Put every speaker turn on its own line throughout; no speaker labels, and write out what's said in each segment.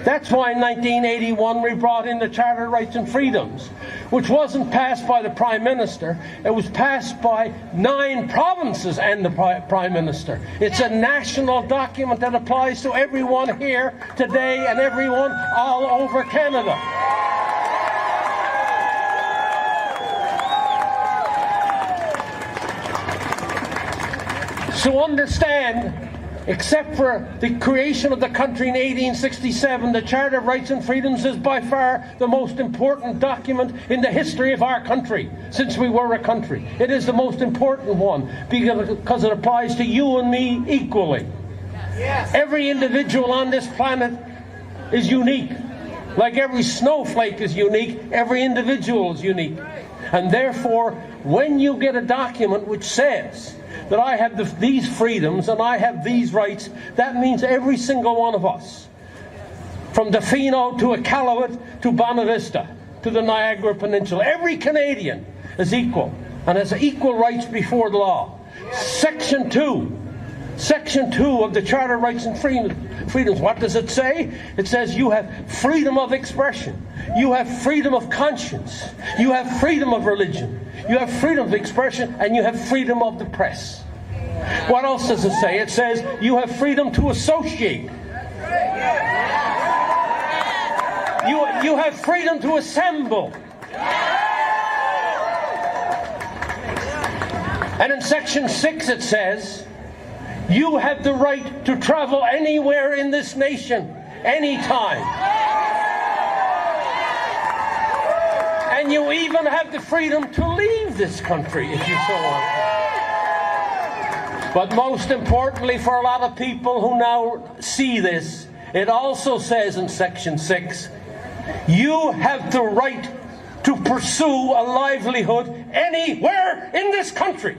That's why in 1981 we brought in the Charter of Rights and Freedoms, which wasn't passed by the Prime Minister. It was passed by 9 provinces and the Prime Minister. It's a national document that applies to everyone here today and everyone all over Canada. So understand, except for the creation of the country in 1867, the Charter of Rights and Freedoms is by far the most important document in the history of our country, since we were a country. It is the most important one because it applies to you and me equally. Yes. Every individual on this planet is unique. Like every snowflake is unique, every individual is unique. And therefore, when you get a document which says that I have these freedoms and I have these rights, that means every single one of us, from Defino to Iqaluit to Bonavista to the Niagara Peninsula, every Canadian is equal and has equal rights before the law. Section 2 of the Charter of Rights and Freedoms, what does it say? It says you have freedom of expression, you have freedom of conscience, you have freedom of religion, you have freedom of expression, and you have freedom of the press. What else does it say? It says you have freedom to associate. You have freedom to assemble. And in Section 6 it says you have the right to travel anywhere in this nation, anytime. And you even have the freedom to leave this country if you so want. But most importantly for a lot of people who now see this, it also says in Section 6, you have the right to pursue a livelihood anywhere in this country.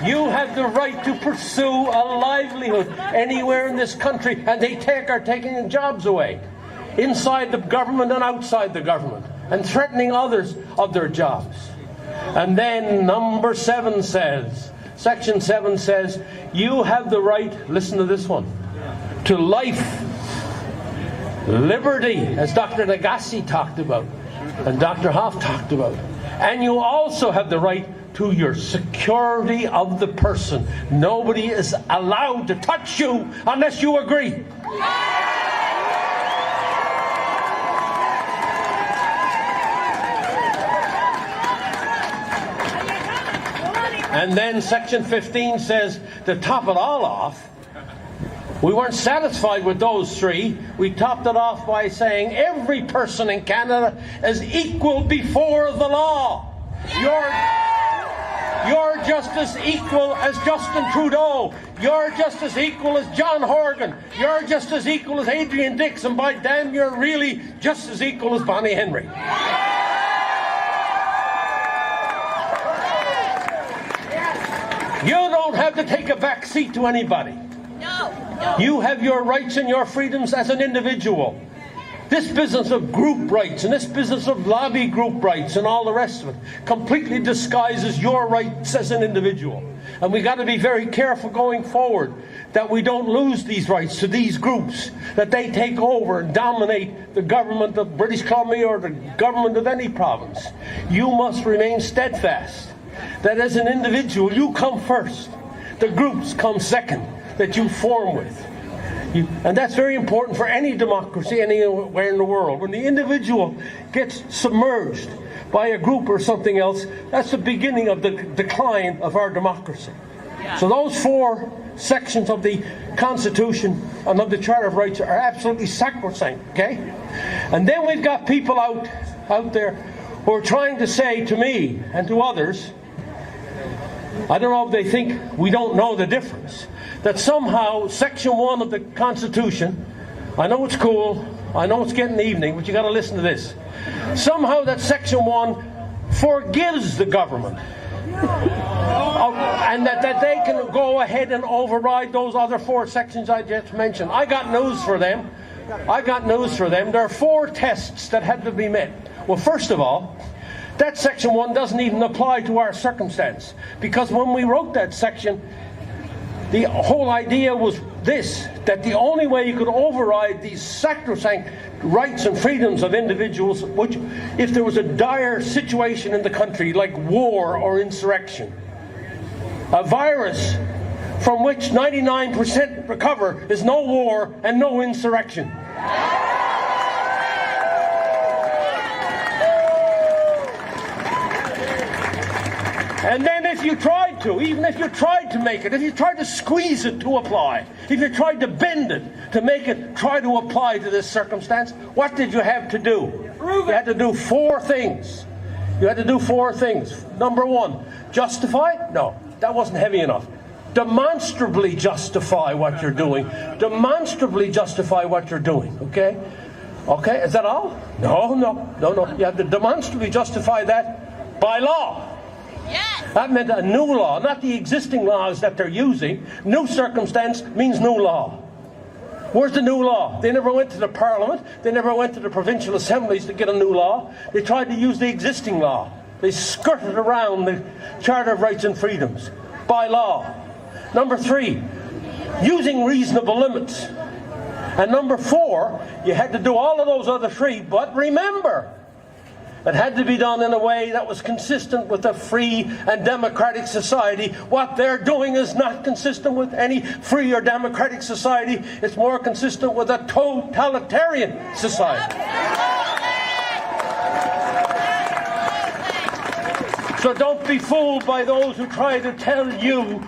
You have the right to pursue a livelihood anywhere in this country, and they are taking jobs away, inside the government and outside the government, and threatening others of their jobs. And then number 7 says, Section 7 says, you have the right, listen to this one, to life, liberty, as Dr. Nagassi talked about, and Dr. Hoff talked about. And you also have the right to your security of the person. Nobody is allowed to touch you unless you agree. And then Section 15 says, to top it all off, we weren't satisfied with those 3. We topped it off by saying every person in Canada is equal before the law. You're just as equal as Justin Trudeau. You're just as equal as John Horgan. You're just as equal as Adrian Dix. And by damn, you're really just as equal as Bonnie Henry. You don't have to take a back seat to anybody. No. You have your rights and your freedoms as an individual. This business of group rights and this business of lobby group rights and all the rest of it completely disguises your rights as an individual. And we've got to be very careful going forward that we don't lose these rights to these groups, that they take over and dominate the government of British Columbia or the government of any province. You must remain steadfast that as an individual you come first. The groups come second that you form with. And that's very important for any democracy anywhere in the world. When the individual gets submerged by a group or something else, that's the beginning of the decline of our democracy. Yeah. So those 4 sections of the Constitution and of the Charter of Rights are absolutely sacrosanct, okay? And then we've got people out there who are trying to say to me and to others, I don't know if they think we don't know the difference, that somehow Section 1 of the Constitution, I know it's cool, I know it's getting evening, but you got to listen to this. Somehow that Section 1 forgives the government. And that they can go ahead and override those other 4 sections I just mentioned. I got news for them. There are 4 tests that had to be met. Well, first of all, that Section 1 doesn't even apply to our circumstance. Because when we wrote that section, The whole idea was this, that the only way you could override these sacrosanct rights and freedoms of individuals, which, if there was a dire situation in the country, like war or insurrection, a virus from which 99% recover, is no war and no insurrection. And then if you tried to, even if you tried to make it, if you tried to squeeze it to apply, if you tried to bend it to make it try to apply to this circumstance, what did you have to do? You had to do 4 things. You had to do 4 things. Number 1, justify? No, that wasn't heavy enough. Demonstrably justify what you're doing. Demonstrably justify what you're doing, okay? Okay, is that all? No. You have to demonstrably justify that by law. Yes. That meant a new law, not the existing laws that they're using. New circumstance means new law. Where's the new law? They never went to the Parliament. They never went to the provincial assemblies to get a new law. They tried to use the existing law. They skirted around the Charter of Rights and Freedoms by law. Number 3, using reasonable limits. And number 4, you had to do all of those other 3, but remember, it had to be done in a way that was consistent with a free and democratic society. What they're doing is not consistent with any free or democratic society. It's more consistent with a totalitarian society. So don't be fooled by those who try to tell you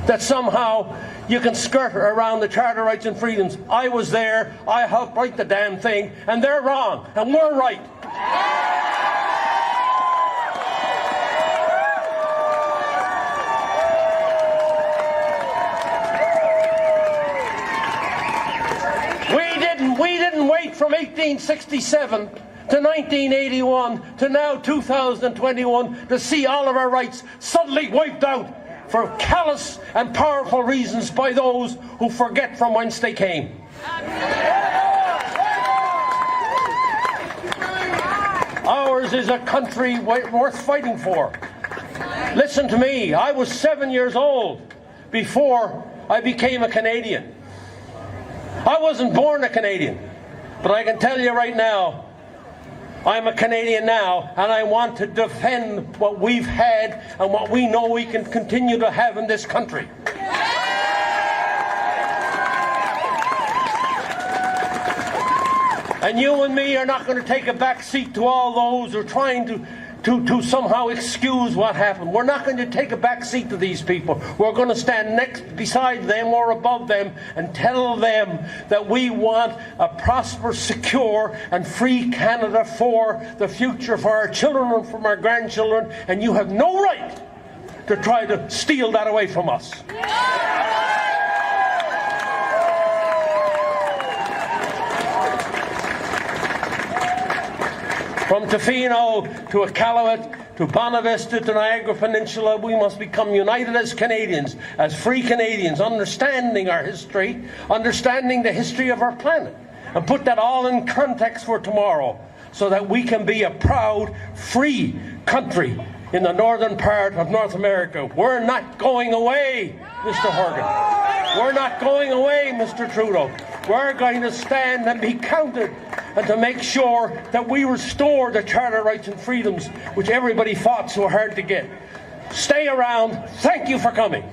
that somehow you can skirt around the Charter of Rights and Freedoms. I was there, I helped write the damn thing, and they're wrong, and we're right. We didn't wait from 1867 to 1981 to now 2021 to see all of our rights suddenly wiped out for callous and powerful reasons by those who forget from whence they came. Ours is a country worth fighting for. Listen to me, I was 7 years old before I became a Canadian. I wasn't born a Canadian, but I can tell you right now, I'm a Canadian now, and I want to defend what we've had and what we know we can continue to have in this country. And you and me are not going to take a back seat to all those who are trying to somehow excuse what happened. We're not going to take a back seat to these people. We're going to stand next beside them or above them and tell them that we want a prosperous, secure and free Canada for the future, for our children and from our grandchildren, and you have no right to try to steal that away from us. From Tofino to Iqaluit to Bonavista to Niagara Peninsula, we must become united as Canadians, as free Canadians, understanding our history, understanding the history of our planet, and put that all in context for tomorrow so that we can be a proud, free country in the northern part of North America. We're not going away, Mr. Horgan. We're not going away, Mr. Trudeau. We're going to stand and be counted and to make sure that we restore the Charter of Rights and Freedoms which everybody fought so hard to get. Stay around. Thank you for coming.